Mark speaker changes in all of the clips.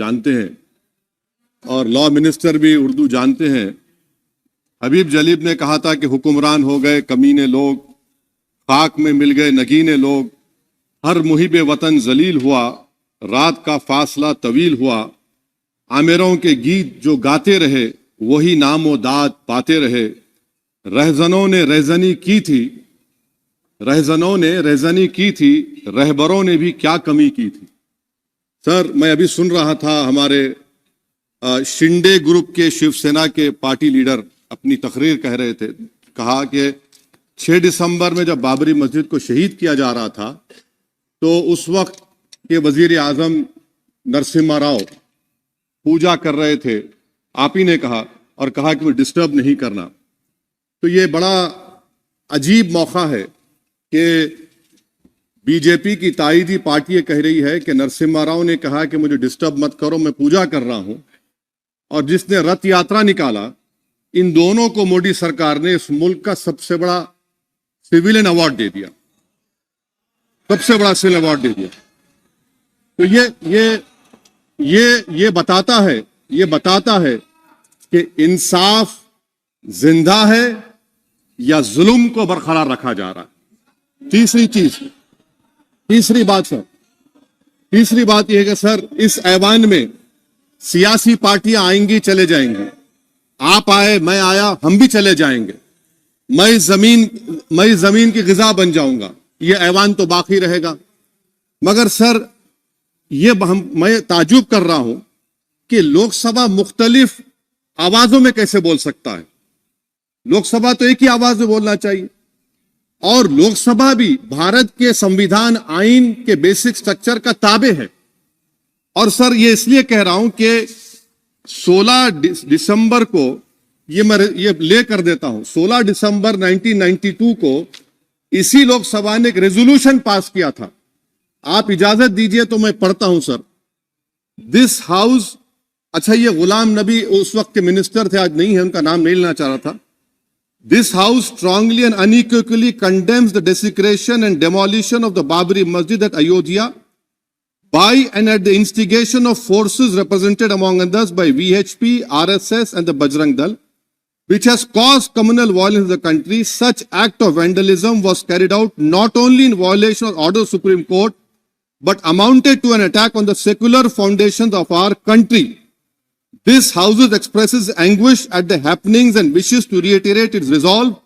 Speaker 1: जानते हैं और लॉ मिनिस्टर भी उर्दू जानते हैं। हबीब जलीब ने कहा था कि हुक्मरान हो गए कमीने लोग, खाक में मिल गए नगीने लोग, हर मुहिब वतन जलील हुआ, रात का फासला तवील हुआ, आमिरों के गीत जो गाते रहे वही नामो दाद पाते रहे, रहजनों ने रहजनी की थी, रहजनों ने रहजनी की थी, रहबरों ने भी क्या कमी की थी। सर, मैं अभी सुन रहा था हमारे शिंदे ग्रुप के शिवसेना के पार्टी लीडर अपनी तकरीर कह रहे थे, कहा कि 6 दिसंबर में जब बाबरी मस्जिद को शहीद किया जा रहा था तो उस वक्त के वजीर आजम नरसिम्हा राव पूजा कर रहे थे, आप ही ने कहा, और कहा कि वो डिस्टर्ब नहीं करना। तो ये बड़ा अजीब मौका है कि बीजेपी की ताईदी पार्टी ये कह रही है कि नरसिम्हा राव ने कहा कि मुझे डिस्टर्ब मत करो, मैं पूजा कर रहा हूं, और जिसने रथ यात्रा निकाला, इन दोनों को मोदी सरकार ने इस मुल्क का सबसे बड़ा सिविलियन अवार्ड दे दिया, सबसे बड़ा सिविलियन अवार्ड दे दिया। तो ये बताता है कि इंसाफ जिंदा है या जुल्म को बरकरार रखा जा रहा है। तीसरी बात यह है कि सर, इस ऐवान में सियासी पार्टियां आएंगी चले जाएंगी, आप आए मैं आया हम भी चले जाएंगे, मैं जमीन की गिजा बन जाऊंगा, ये ऐवान तो बाकी रहेगा। मगर सर, मैं ताजुब कर रहा हूं कि लोकसभा मुख्तलिफ आवाजों में कैसे बोल सकता है। लोकसभा तो एक ही आवाज में बोलना चाहिए, और लोकसभा भी भारत के संविधान आइन के बेसिक स्ट्रक्चर का ताबे है। और सर, ये इसलिए कह रहा हूं कि 16 दिसंबर को ये ले कर देता हूं, 16 दिसंबर 1992 को इसी लोकसभा ने एक रेजोल्यूशन पास किया था। आप इजाजत दीजिए तो मैं पढ़ता हूं सर। दिस हाउस, अच्छा ये गुलाम नबी उस वक्त के मिनिस्टर थे, आज नहीं है, उनका नाम नहीं लेना चाह रहा था। This house strongly and unequivocally condemns the desecration and demolition of the Babri Masjid at Ayodhya by and at the instigation of forces represented among others by VHP, RSS and the Bajrang Dal, which has caused communal violence in the country. Such act of vandalism was carried out not only in violation of order of Supreme Court, but amounted to an attack on the secular foundations of our country. This House expresses anguish at the happenings and wishes to reiterate its resolve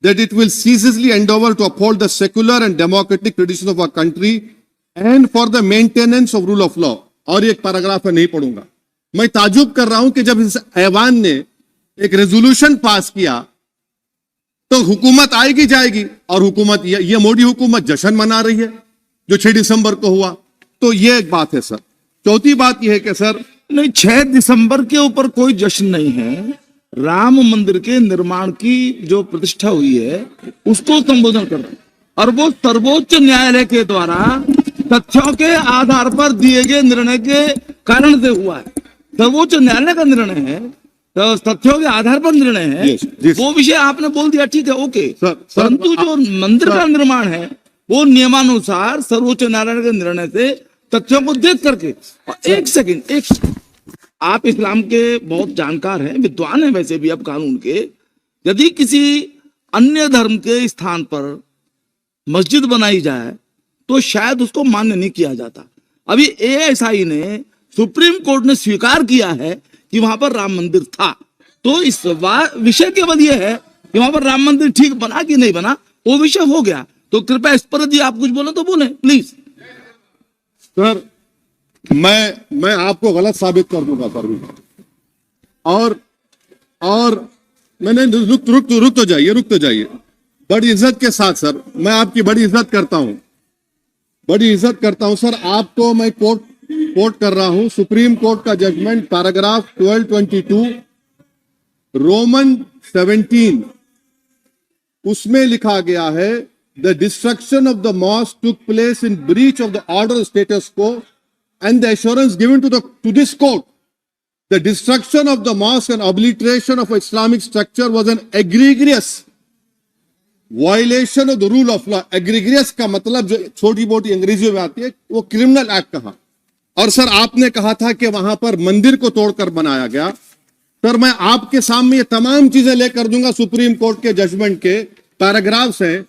Speaker 1: that it will ceaselessly endeavor to uphold the secular and democratic traditions of our country and for the maintenance of rule of law. और एक paragraph मैं नहीं पढ़ूंगा। मैं ताजुब कर रहा हूं कि जब इस ऐवान ने एक रेजोल्यूशन पास किया तो हुकूमत आएगी जाएगी, और हुकूमत ये मोदी हुकूमत जश्न मना रही है जो 6 दिसंबर को हुआ। तो ये एक बात है सर। चौथी बात यह है कि सर,
Speaker 2: नहीं, 6 दिसंबर के ऊपर कोई जश्न नहीं है। राम मंदिर के निर्माण की जो प्रतिष्ठा हुई है उसको संबोधन कर रहे हैं, और वो सर्वोच्च न्यायालय के द्वारा तथ्यों के आधार पर दिए गए निर्णय के कारण से हुआ है। सर्वोच्च न्यायालय का निर्णय है, तो तथ्यों के आधार पर निर्णय है। वो विषय आपने बोल दिया, ठीक है, ओके। परंतु जो मंदिर का निर्माण है वो नियमानुसार सर्वोच्च न्यायालय के निर्णय से तथ्यों को देख करके। एक सेकंड, आप इस्लाम के बहुत जानकार हैं, विद्वान हैं वैसे भी, अब कानून के, यदि किसी अन्य धर्म के स्थान पर मस्जिद बनाई जाए तो शायद उसको मान्य नहीं किया जाता। अभी ASI ने, सुप्रीम कोर्ट ने स्वीकार किया है कि वहां पर राम मंदिर था, तो इस विषय केवल यह है कि वहां पर राम मंदिर ठीक बना कि नहीं बना, वो विषय हो गया। तो कृपया इस पर यदि आप कुछ बोले तो बोले प्लीज।
Speaker 1: सर, मैं आपको गलत साबित कर दूंगा सर। और मैंने रुक तो जाइए बड़ी इज्जत के साथ सर, मैं आपकी बड़ी इज्जत करता हूं सर। आपको मैं कोट कर रहा हूं सुप्रीम कोर्ट का जजमेंट, पैराग्राफ 1222 रोमन 17, उसमें लिखा गया है, the destruction of the mosque took place in breach of the order of status quo and the assurance given to this court. The destruction of the mosque and obliteration of Islamic structure was an egregious violation of the rule of law. Egregious का मतलब जो छोटी मोटी अंग्रेजी में आती है वो क्रिमिनल एक्ट कहा, और सर आपने कहा था कि वहां पर मंदिर को तोड़कर बनाया गया। सर मैं आपके सामने ये तमाम चीजें लेकर दूंगा, सुप्रीम कोर्ट के जजमेंट के पैराग्राफ्स हैं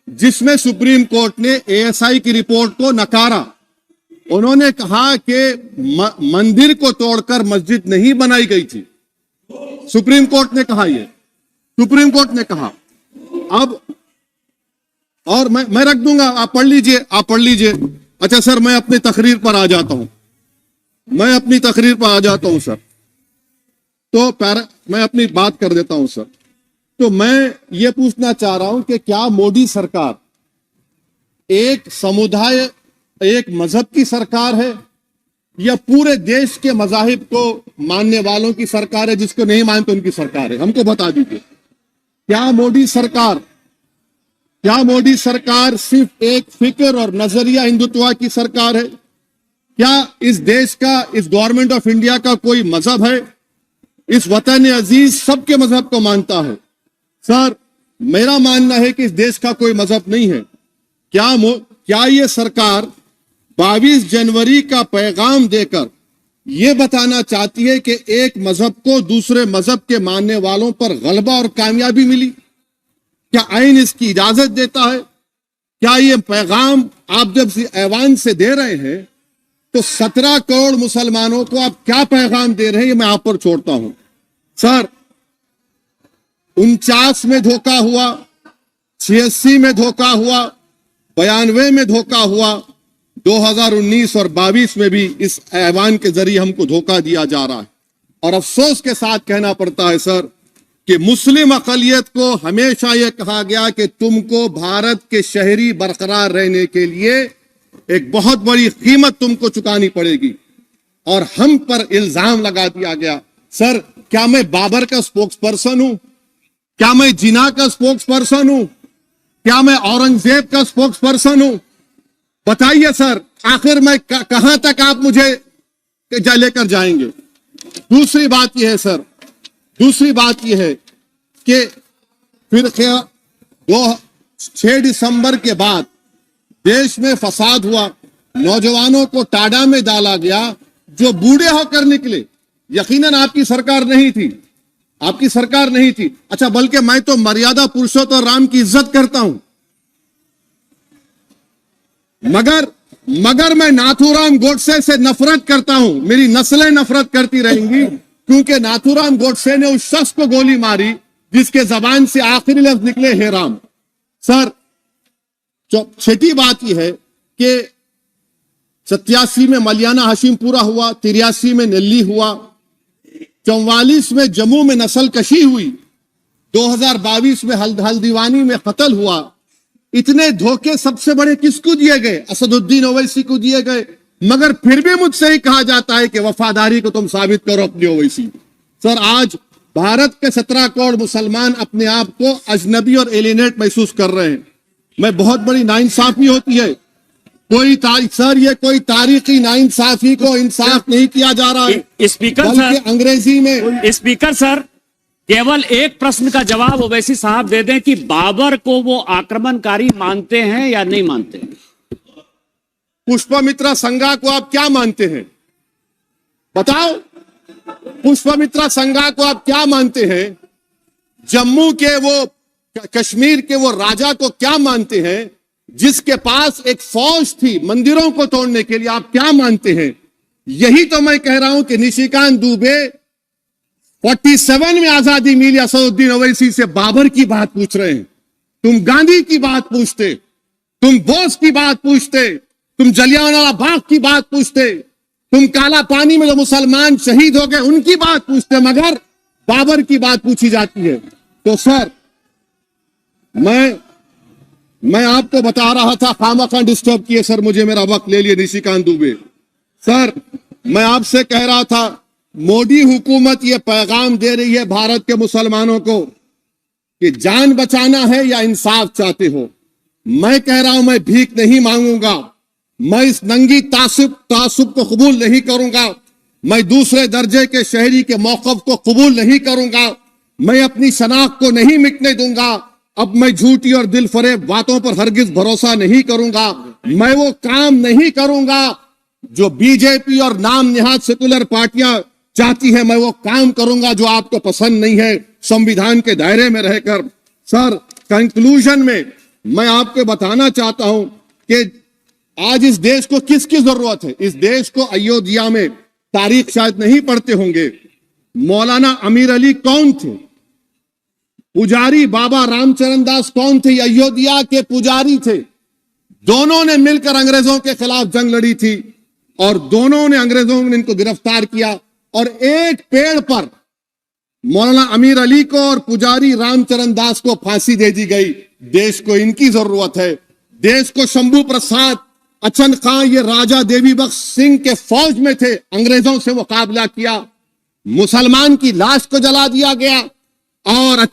Speaker 1: जिसमें सुप्रीम कोर्ट ने एएसआई की रिपोर्ट को नकारा। उन्होंने कहा कि मंदिर को तोड़कर मस्जिद नहीं बनाई गई थी। सुप्रीम कोर्ट ने कहा, ये सुप्रीम कोर्ट ने कहा। अब और मैं रख दूंगा, आप पढ़ लीजिए, आप पढ़ लीजिए। अच्छा सर मैं अपनी तकरीर पर आ जाता हूं, मैं अपनी तकरीर पर आ जाता हूं सर। तो मैं अपनी बात कर देता हूं सर। तो मैं ये पूछना चाह रहा हूं कि क्या मोदी सरकार एक समुदाय, एक मजहब की सरकार है या पूरे देश के मजाहिब को मानने वालों की सरकार है? जिसको नहीं मानते उनकी सरकार है? हमको बता दीजिए। क्या मोदी सरकार सिर्फ एक फिक्र और नजरिया हिंदुत्व की सरकार है? क्या इस देश का, इस गवर्नमेंट ऑफ इंडिया का कोई मजहब है? इस वतन अजीज सबके मजहब को मानता है। सर मेरा मानना है कि इस देश का कोई मजहब नहीं है। क्या ये सरकार 22 जनवरी का पैगाम देकर यह बताना चाहती है कि एक मजहब को दूसरे मजहब के मानने वालों पर गलबा और कामयाबी मिली? क्या आईन इसकी इजाजत देता है? क्या ये पैगाम आप जब ऐवान से दे रहे हैं तो 17 करोड़ मुसलमानों को आप क्या पैगाम दे रहे हैं? ये मैं आप पर छोड़ता हूं। सर 49 में धोखा हुआ, 86 में धोखा हुआ, 92 में धोखा हुआ, 2019 और 22 में भी इस ऐवान के जरिए हमको धोखा दिया जा रहा है। और अफसोस के साथ कहना पड़ता है सर कि मुस्लिम अक़लियत को हमेशा यह कहा गया कि तुमको भारत के शहरी बरकरार रहने के लिए एक बहुत बड़ी कीमत तुमको चुकानी पड़ेगी, और हम पर इल्जाम लगा दिया गया। सर क्या मैं बाबर का स्पोक्स पर्सन हूं? क्या मैं जिना का स्पोक्स पर्सन हूं? क्या मैं औरंगजेब का स्पोक्स पर्सन हूं? बताइए सर, आखिर मैं कहां तक आप मुझे लेकर जाएंगे? दूसरी बात यह है सर, दूसरी बात यह है कि फिर 6 दिसंबर के बाद देश में फसाद हुआ, नौजवानों को टाडा में डाला गया जो बूढ़े होकर निकले। यकीनन आपकी सरकार नहीं थी, आपकी सरकार नहीं थी। अच्छा बल्कि मैं तो मर्यादा पुरुषोत्तम राम की इज्जत करता हूं, मगर मैं नाथूराम गोडसे से नफरत करता हूं। मेरी नस्लें नफरत करती रहेंगी क्योंकि नाथूराम गोडसे ने उस शख्स को गोली मारी जिसके जबान से आखिरी लफ्ज निकले हे राम। सर छठी बात यह है कि 87 में मलियाना हाशिम पूरा हुआ, 83 में नेल्ली हुआ, 44 में जम्मू में नस्ल कशी हुई, 2022 में हल्दीवानी में कत्ल हुआ। इतने धोखे सबसे बड़े किसको दिए गए? असदुद्दीन ओवैसी को दिए गए। मगर फिर भी मुझसे ही कहा जाता है कि वफादारी को तुम साबित करो अपनी ओवैसी। सर आज भारत के 17 करोड़ मुसलमान अपने आप को अजनबी और एलिनेट महसूस कर रहे हैं। मैं बहुत बड़ी नाइंसाफी होती है, सर ये कोई तारीखी नाइंसाफी को इंसाफ नहीं किया जा रहा है।
Speaker 3: स्पीकर
Speaker 1: सर अंग्रेजी में
Speaker 3: स्पीकर सर केवल एक प्रश्न का जवाब ओवैसी साहब दे दें कि बाबर को वो आक्रमणकारी मानते हैं या नहीं मानते?
Speaker 1: पुष्पमित्रा संघा को आप क्या मानते हैं? बताओ, पुष्पमित्रा संघा को आप क्या मानते हैं? जम्मू के वो, कश्मीर के वो राजा को क्या मानते हैं जिसके पास एक फौज थी मंदिरों को तोड़ने के लिए? आप क्या मानते हैं? यही तो मैं कह रहा हूं कि निशिकांत दुबे 47 में आजादी मिली, असदुद्दीन ओवैसी से बाबर की बात पूछ रहे हैं। तुम गांधी की बात पूछते, तुम बोस की बात पूछते, तुम जलियांवाला बाग की बात पूछते, तुम काला पानी में जो मुसलमान शहीद हो गए उनकी बात पूछते, मगर बाबर की बात पूछी जाती है। तो सर मैं आपको बता रहा था, खामखा डिस्टर्ब किए सर, मुझे मेरा वक्त ले लिए निशिकांत दुबे। सर मैं आपसे कह रहा था मोदी हुकूमत ये पैगाम दे रही है भारत के मुसलमानों को कि जान बचाना है या इंसाफ चाहते हो। मैं कह रहा हूं मैं भीख नहीं मांगूंगा, मैं इस नंगी तासुब को कबूल नहीं करूंगा, मैं दूसरे दर्जे के शहरी के मौक़िफ़ को कबूल नहीं करूंगा, मैं अपनी शनाख्त को नहीं मिटने दूंगा। अब मैं झूठी और दिल फरेब बातों पर हरगिज भरोसा नहीं करूंगा, मैं वो काम नहीं करूंगा जो बीजेपी और नाम निहाद सेकुलर पार्टियां चाहती है, मैं वो काम करूंगा जो आपको पसंद नहीं है, संविधान के दायरे में रहकर। सर, कंक्लूजन में मैं आपको बताना चाहता हूं कि आज इस देश को किसकी जरूरत है। इस देश को अयोध्या में, तारीख शायद नहीं पढ़ते होंगे, मौलाना अमीर अली कौन थे, पुजारी बाबा रामचरण दास कौन थे, अयोध्या के पुजारी थे। दोनों ने मिलकर अंग्रेजों के खिलाफ जंग लड़ी थी और दोनों ने, अंग्रेजों ने इनको गिरफ्तार किया और एक पेड़ पर मौलाना अमीर अली को और पुजारी रामचरण दास को फांसी दे दी गई। देश को इनकी जरूरत है। देश को शंभू प्रसाद, अचन खां, ये राजा देवी बख्श सिंह के फौज में थे, अंग्रेजों से मुकाबला किया, मुसलमान की लाश को जला दिया गया और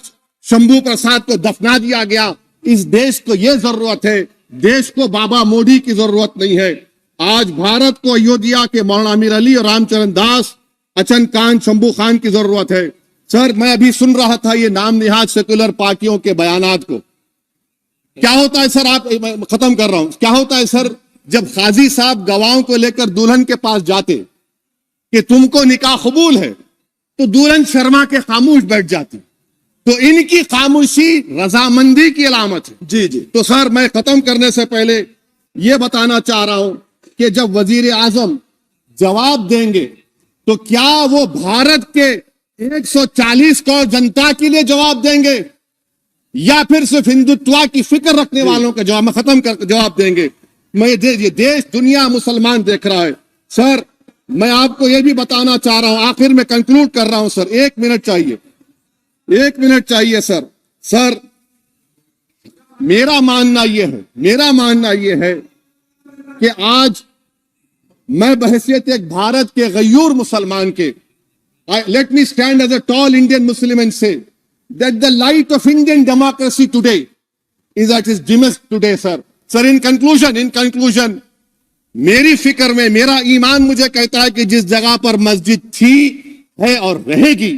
Speaker 1: शंभू प्रसाद को दफना दिया गया। इस देश को यह जरूरत है, देश को बाबा मोदी की जरूरत नहीं है। आज भारत को अयोध्या के मौलाना अमीर अली और रामचरण दास, अचन खान, शंभू खान की जरूरत है। सर, मैं अभी सुन रहा था ये नाम निहाद सेकुलर पार्टियों के बयानात को। क्या होता है सर, आप, खत्म कर रहा हूं, क्या होता है सर, जब काजी साहब गवाहों को लेकर दुल्हन के पास जाते कि तुमको निकाह कबूल है, तो दुल्हन शर्मा के खामोश बैठ जाती। तो इनकी खामोशी रजामंदी की अलामत है।
Speaker 2: जी जी।
Speaker 1: तो सर, मैं खत्म करने से पहले यह बताना चाह रहा हूं कि जब वजीर आजम जवाब देंगे तो क्या वो भारत के 140 करोड़ जनता के लिए जवाब देंगे या फिर सिर्फ हिंदुत्व की फिक्र रखने वालों का जवाब, मैं खत्म कर जवाब देंगे। मैं ये देश, दुनिया, मुसलमान देख रहा है। सर, मैं आपको यह भी बताना चाह रहा हूं, आखिर में कंक्लूड कर रहा हूं सर, 1 मिनट चाहिए, 1 मिनट चाहिए सर। सर, मेरा मानना यह है कि आज मैं बहैसियत एक भारत के गयूर मुसलमान के, let me stand as a tall Indian Muslim and say that the light of Indian democracy today is at its dimmest today, sir. Sir, in conclusion, मेरी फिक्र में मेरा ईमान मुझे कहता है कि जिस जगह पर मस्जिद थी, है और रहेगी,